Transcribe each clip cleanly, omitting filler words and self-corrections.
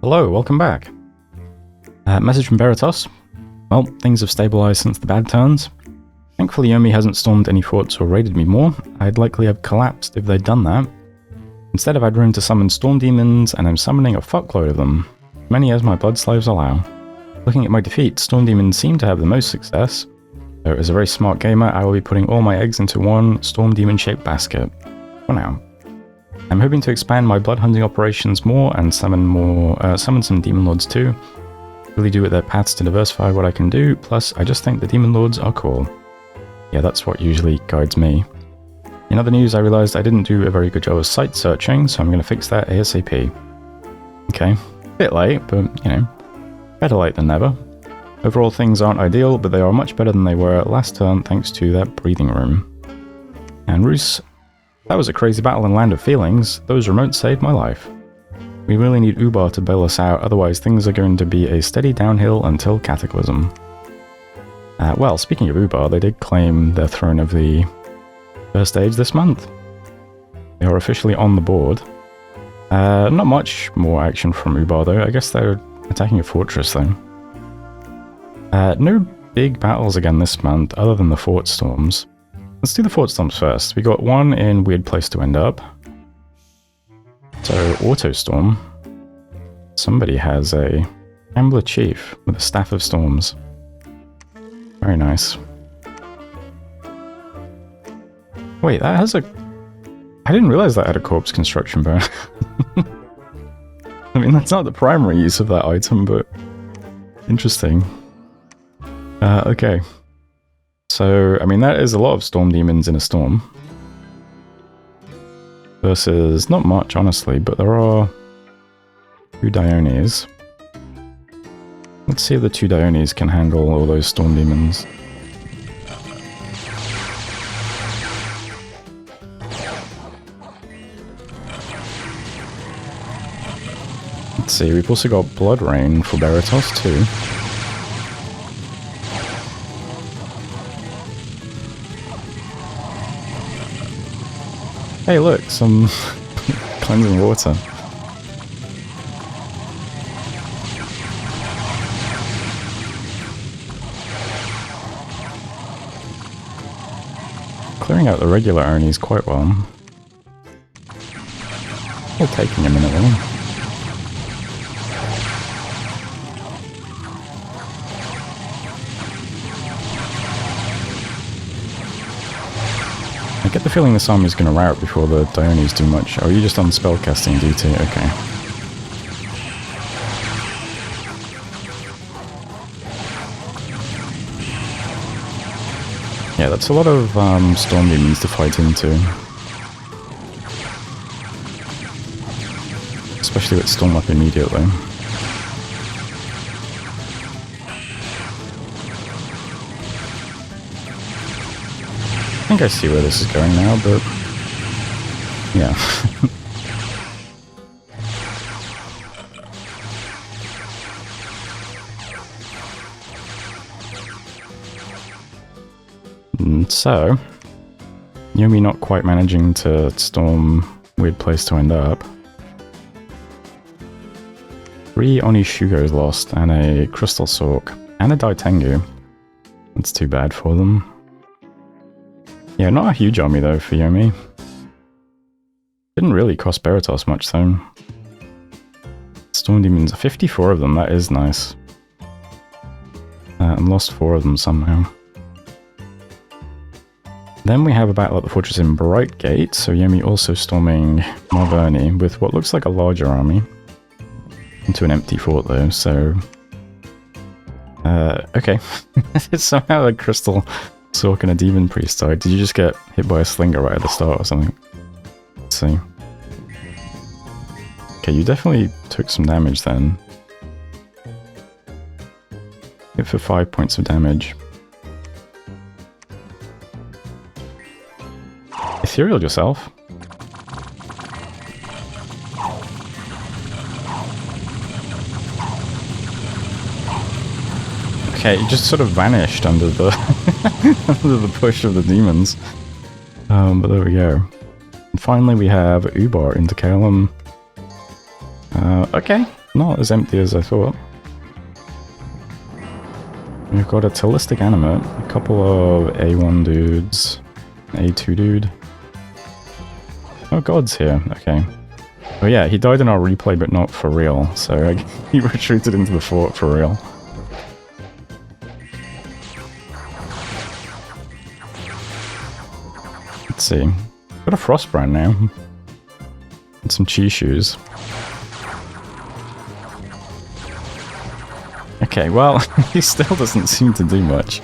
Hello, welcome back. Message from Veritas. Well, things have stabilized since the bad turns. Thankfully Yomi hasn't stormed any forts or raided me more. I'd likely have collapsed if they'd done that. Instead I've had room to summon storm demons, and I'm summoning a fuckload of them, as many as my blood slaves allow. Looking at my defeat, storm demons seem to have the most success. So as a very smart gamer, I will be putting all my eggs into one storm demon shaped basket. For now. I'm hoping to expand my blood hunting operations more and summon some demon lords too. Really do with their paths to diversify what I can do, plus I just think the demon lords are cool. Yeah, that's what usually guides me. In other news, I realized I didn't do a very good job of site searching, so I'm going to fix that ASAP. Okay, bit late, but you know, better late than never. Overall things aren't ideal, but they are much better than they were last turn thanks to that breathing room. And Roos, that was a crazy battle in Land of Feelings. Those remotes saved my life. We really need Ubar to bail us out, otherwise things are going to be a steady downhill until Cataclysm. Well, speaking of Ubar, they did claim their throne of the first stage this month. They are officially on the board. Not much more action from Ubar though. I guess they're attacking a fortress though. No big battles again this month, other than the fort storms. Let's do the fort storms first. We got one in Weird Place to End Up. So, Auto Storm. Somebody has a Ambler Chief with a Staff of Storms. Very nice. Wait, that has a... I didn't realize that had a corpse construction burn. I mean, that's not the primary use of that item, but... interesting. Okay. So, I mean, that is a lot of storm demons in a storm. Versus not much, honestly, but there are 2 Dionis. Let's see if the 2 Dionis can handle all those storm demons. Let's see, we've also got Blood Rain for Veritas too. Hey look, some cleansing water. Clearing out the regular Onis quite well. All taking a minute though. I get the feeling this army is going to rout before the Dionis do much. Oh, are you just on spellcasting duty? Okay. Yeah, that's a lot of storm demons to fight into. Especially with Storm up immediately. I think I see where this is going now, but yeah. So, Yomi not quite managing to storm Weird Place to End Up. 3 Oni Shugos lost, and a Crystal Sork, and a Daitengu. That's too bad for them. Yeah, not a huge army though for Yomi. Didn't really cost Veritas much though. Storm Demons, 54 of them, that is nice. And lost 4 of them somehow. Then we have a battle at the fortress in Brightgate, so Yomi also storming Marverni with what looks like a larger army. Into an empty fort though, so... okay. Somehow a Crystal Sork and a Demon Priest died. Did you just get hit by a slinger right at the start or something? Let's see. Okay, you definitely took some damage then. Hit for 5 points of damage. Ethereal yourself. Okay, you just sort of vanished under the under the push of the demons. But there we go. And finally we have Ubar into Calum. Okay. not as empty as I thought. We've got a Telistic Animate, a couple of A1 dudes, an A2 dude. Oh, God's here. Okay. Oh yeah, he died in our replay, but not for real. So he retreated into the fort for real. Let's see. Got a Frostbrand now. And some Chi shoes. Okay, well, he still doesn't seem to do much.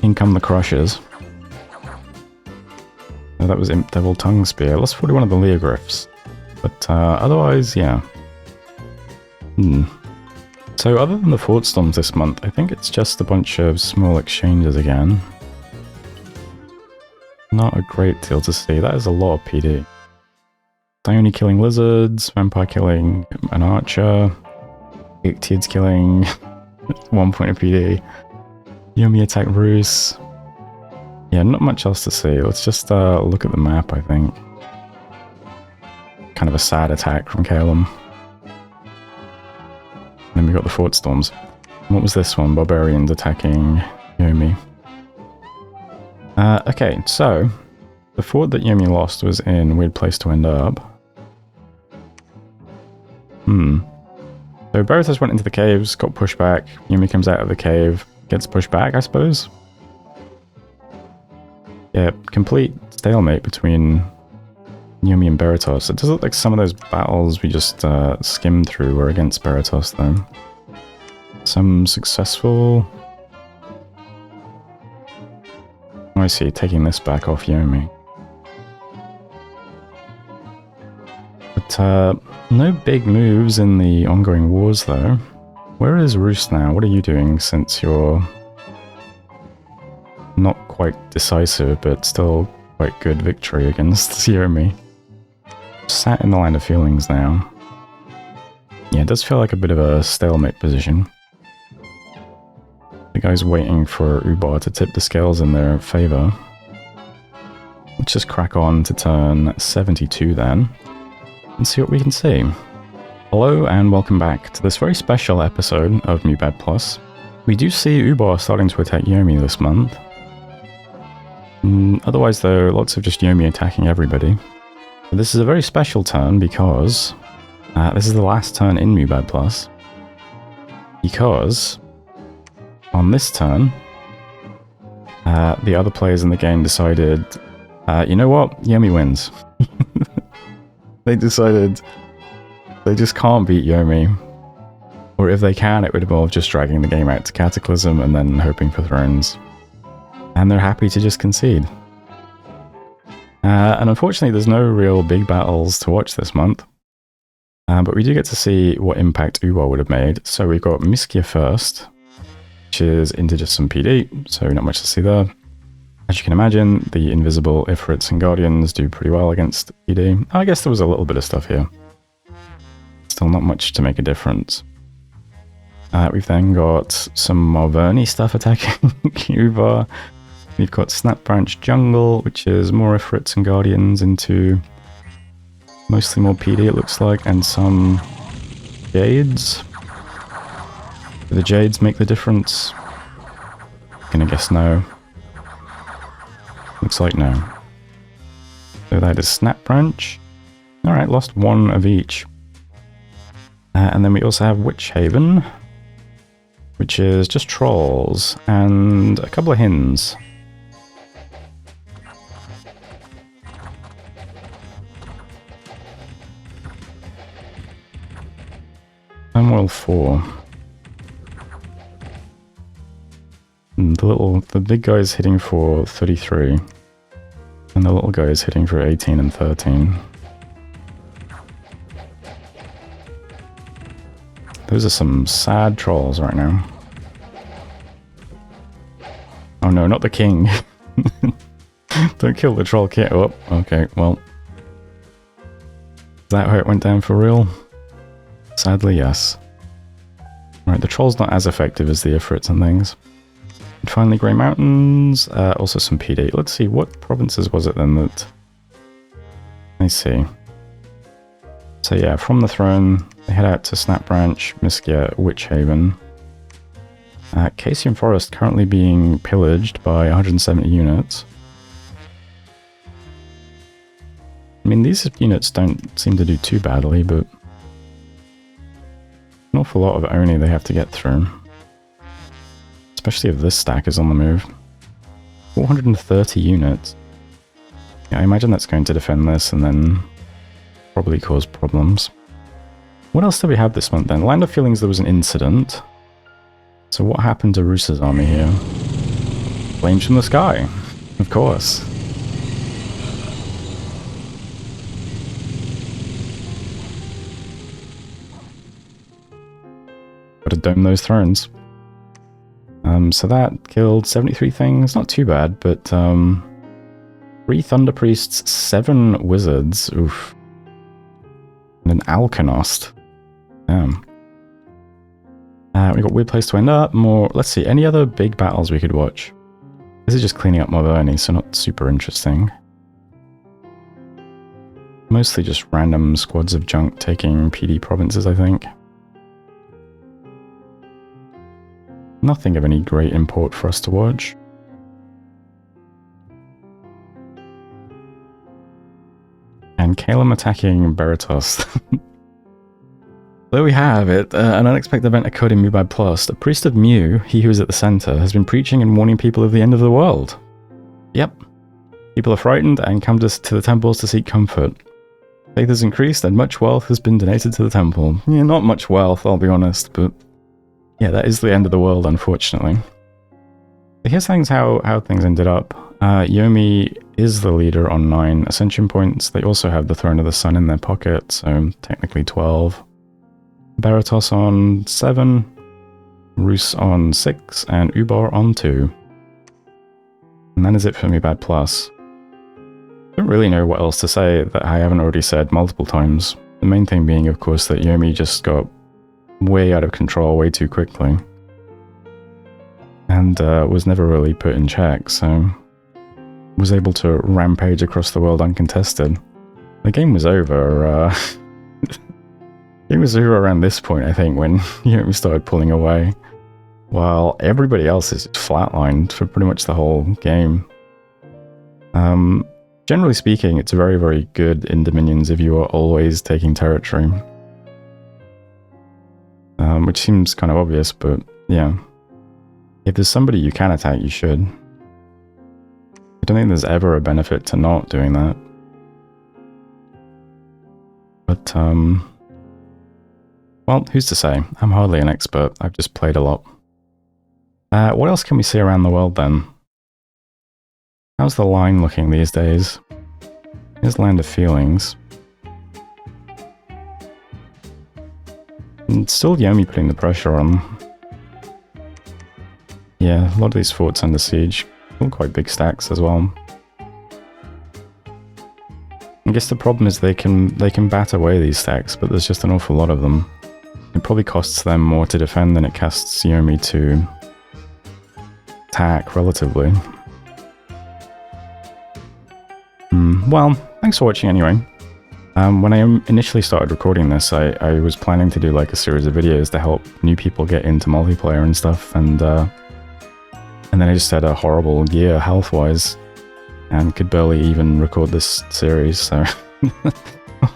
In come the Crushers. Oh, that was Imp Devil Tongue Spear. Lost 41 of the Leogryphs. But otherwise, yeah. So other than the Fort Storms this month, I think it's just a bunch of small exchanges again. Not a great deal to see. That is a lot of PD. Dione killing lizards, Vampire killing an archer, Ictids killing 1 point of PD, Yomi attack Roos. Yeah, not much else to see. Let's just look at the map, I think. Kind of a sad attack from Calum. Then we got the Fort Storms. What was this one? Barbarians attacking Yomi. Okay, so the fort that Yomi lost was in a weird place to end up. So Baratos went into the caves, got pushed back. Yomi comes out of the cave, gets pushed back, I suppose. Yeah, complete stalemate between Yomi and Baratos. It does look like some of those battles we just skimmed through were against Baratos, though. Some successful... Oh, I see, taking this back off Yomi. But no big moves in the ongoing wars, though. Where is Roos now? What are you doing, since you're not quite decisive, but still quite good victory against Yomi? Sat in the line of feelings now. Yeah, it does feel like a bit of a stalemate position. The guy's waiting for Ubar to tip the scales in their favour. Let's just crack on to turn 72 then, and see what we can see. Hello and welcome back to this very special episode of MuBad Plus. We do see Ubar starting to attack Yomi this month. Otherwise though, lots of just Yomi attacking everybody. But this is a very special turn because this is the last turn in MuBad Plus. Because on this turn, the other players in the game decided, you know what, Yomi wins. They decided they just can't beat Yomi. Or if they can, it would involve just dragging the game out to Cataclysm and then hoping for thrones. And they're happy to just concede. And unfortunately, there's no real big battles to watch this month. But we do get to see what impact Ubar would have made. So we've got Miskia first, which is into just some PD, so not much to see there. As you can imagine, the invisible Ifrits and Guardians do pretty well against PD. I guess there was a little bit of stuff here. Still not much to make a difference. We've then got some Marverni stuff attacking Ubar. We've got Snap Branch Jungle, which is more Ifrits and Guardians into mostly more PD it looks like, and some Jades. Do the Jades make the difference? Gonna guess no. Looks like no. So that is Snap Branch. Alright, lost one of each. And then we also have Witch Haven, which is just Trolls, and a couple of Hins. Turmoil 4. The big guy is hitting for 33, and the little guy is hitting for 18 and 13. Those are some sad trolls right now. Oh no, not the king. Don't kill the troll kid. Oh, okay, well. Is that how it went down for real? Sadly, yes. Right, the troll's not as effective as the Ifrits and things. And finally, Grey Mountains, also some PD. Let's see, what provinces was it then that... I see. So yeah, from the throne, they head out to Snap Branch, Miskia, Witch Haven. Casian Forest currently being pillaged by 170 units. I mean, these units don't seem to do too badly, but an awful lot of Oni they have to get through. Especially if this stack is on the move. 430 units. Yeah, I imagine that's going to defend this and then probably cause problems. What else do we have this month then? Land of Feelings, there was an incident. So what happened to Rusa's army here? Flames from the sky, of course. Gotta dome those thrones. So that killed 73 things, not too bad, but 3 Thunder Priests, 7 Wizards, oof. And an Alkanost. Damn. We got Weird Place to End Up, more... Let's see, any other big battles we could watch? This is just cleaning up Moverni, so not super interesting. Mostly just random squads of junk taking PD provinces, I think. Nothing of any great import for us to watch. And Calum attacking Beratos. There we have it, an unexpected event occurred in Mubad Plus. The priest of Mu, he who is at the center, has been preaching and warning people of the end of the world. Yep. People are frightened and come to the temples to seek comfort. Faith has increased and much wealth has been donated to the temple. Yeah, not much wealth, I'll be honest, but yeah, that is the end of the world, unfortunately. Here's things how things ended up. Yomi is the leader on 9 ascension points. They also have the Throne of the Sun in their pocket, so technically 12. Beratos on 7, Rus on 6, and Ubar on 2. And that is it for Mubad Plus. Don't really know what else to say that I haven't already said multiple times. The main thing being, of course, that Yomi just got way out of control way too quickly. And was never really put in check, so was able to rampage across the world uncontested. The game was over, it was over around this point, I think, when Yomi started pulling away, while everybody else is flatlined for pretty much the whole game. Generally speaking, it's very, very good in Dominions if you are always taking territory. Which seems kind of obvious, but yeah. If there's somebody you can attack, you should. I don't think there's ever a benefit to not doing that. But, well, who's to say? I'm hardly an expert. I've just played a lot. What else can we see around the world, then? How's the line looking these days? Here's Land of Feelings. And still Yomi putting the pressure on. Yeah, a lot of these forts under siege. All quite big stacks as well. I guess the problem is they can bat away these stacks, but there's just an awful lot of them. It probably costs them more to defend than it costs Yomi to attack, relatively. Well, thanks for watching anyway. When I initially started recording this, I was planning to do like a series of videos to help new people get into multiplayer and stuff, and then I just had a horrible year health-wise, and could barely even record this series, so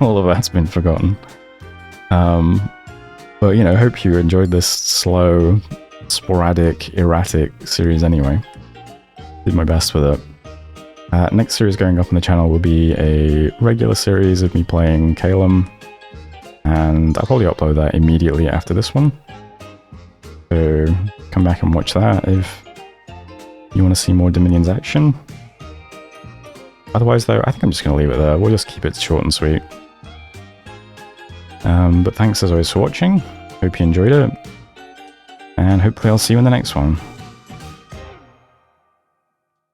all of that's been forgotten. But, you know, I hope you enjoyed this slow, sporadic, erratic series anyway. Did my best with it. Next series going up on the channel will be a regular series of me playing Calum, and I'll probably upload that immediately after this one. So come back and watch that if you want to see more Dominions action. Otherwise though, I think I'm just going to leave it there. We'll just keep it short and sweet. But thanks as always for watching. Hope you enjoyed it, and hopefully I'll see you in the next one.